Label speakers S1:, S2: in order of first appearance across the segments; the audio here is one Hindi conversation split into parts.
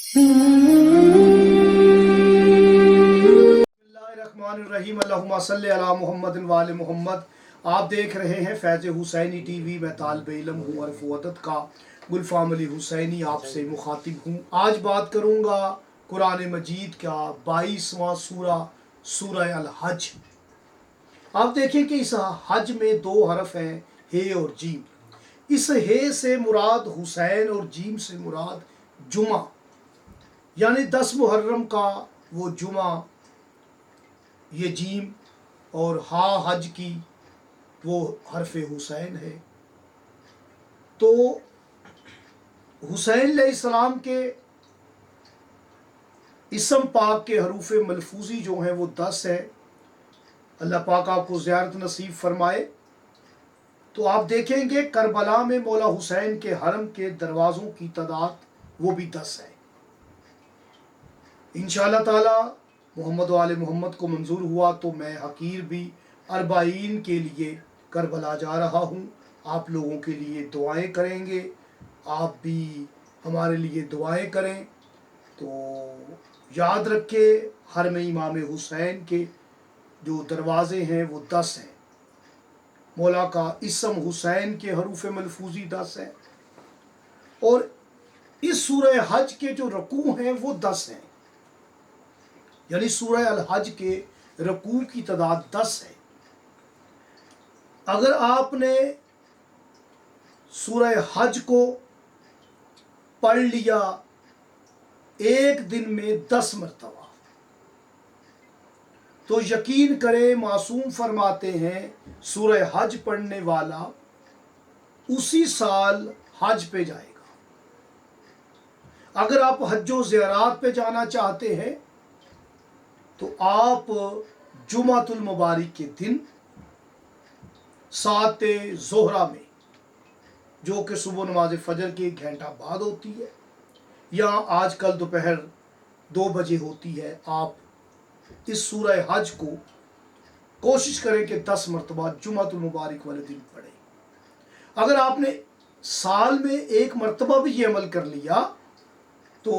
S1: बिस्मिल्लाहिर्रहमानिर्रहीम। अल्लाहुम्मा सल्ली अला मुहम्मदिन व आले मुहम्मद। आप देख रहे हैं फैज़ हुसैनी टीवी। मैं तालिब इल्म हूँ अर्फ़ वदद का गुलफ़ाम अली हुसैनी आपसे मुखातिब हूँ। आज बात करूँगा कुरान मजीद का 22वां सूरा सूरह अल हज। आप देखें कि इस हज में दो हरफ हैं, हे और जीम। इस हे से मुराद हुसैन और जीम से मुराद जुमा, यानी 10 मुहर्रम का वो जुमा, ये जीम, और हा हज की वो हरफ हुसैन है। तो हुसैन अलैहिस्सलाम के इसम पाक के हरूफ मलफूजी जो हैं वो 10 है। अल्लाह पाक आपको ज़ियारत नसीब फरमाए। तो आप देखेंगे करबला में मौला हुसैन के हरम के दरवाज़ों की तादाद वो भी 10 है। इंशाअल्लाह ताला मोहम्मद वाले मोहम्मद को मंजूर हुआ तो मैं हकीर भी अरबाइन के लिए करबला जा रहा हूँ। आप लोगों के लिए दुआएं करेंगे, आप भी हमारे लिए दुआएं करें। तो याद रखें, हरम इमाम हुसैन के जो दरवाज़े हैं वो 10 हैं। मौला का इसम हुसैन के हरूफ मलफूजी 10 है, और इस सूरह हज के जो रकू हैं वो 10 हैं, यानी सूरह अल हज के रकू की तादाद 10 है। अगर आपने सूरह हज को पढ़ लिया एक दिन में 10 मरतबा, तो यकीन करें मासूम फरमाते हैं सूरह हज पढ़ने वाला उसी साल हज पे जाएगा। अगर आप हज्जो ज़ियारत पे जाना चाहते हैं तो आप जुमातुल मुबारक के दिन सात ज़ोहरा में, जो कि सुबह नमाज फजर के 1 घंटा बाद होती है, या आजकल दोपहर 2 बजे होती है, आप इस सूरह हज को कोशिश करें कि 10 मरतबा जुमातुल मुबारक वाले दिन पढ़ें। अगर आपने साल में 1 मरतबा भी ये अमल कर लिया तो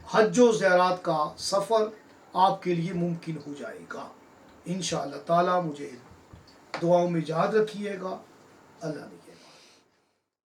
S1: हज्जो ज़ियारत का सफ़र आपके लिए मुमकिन हो जाएगा इंशाअल्लाह ताला। मुझे दुआओं में याद रखिएगा। अल्लाह ने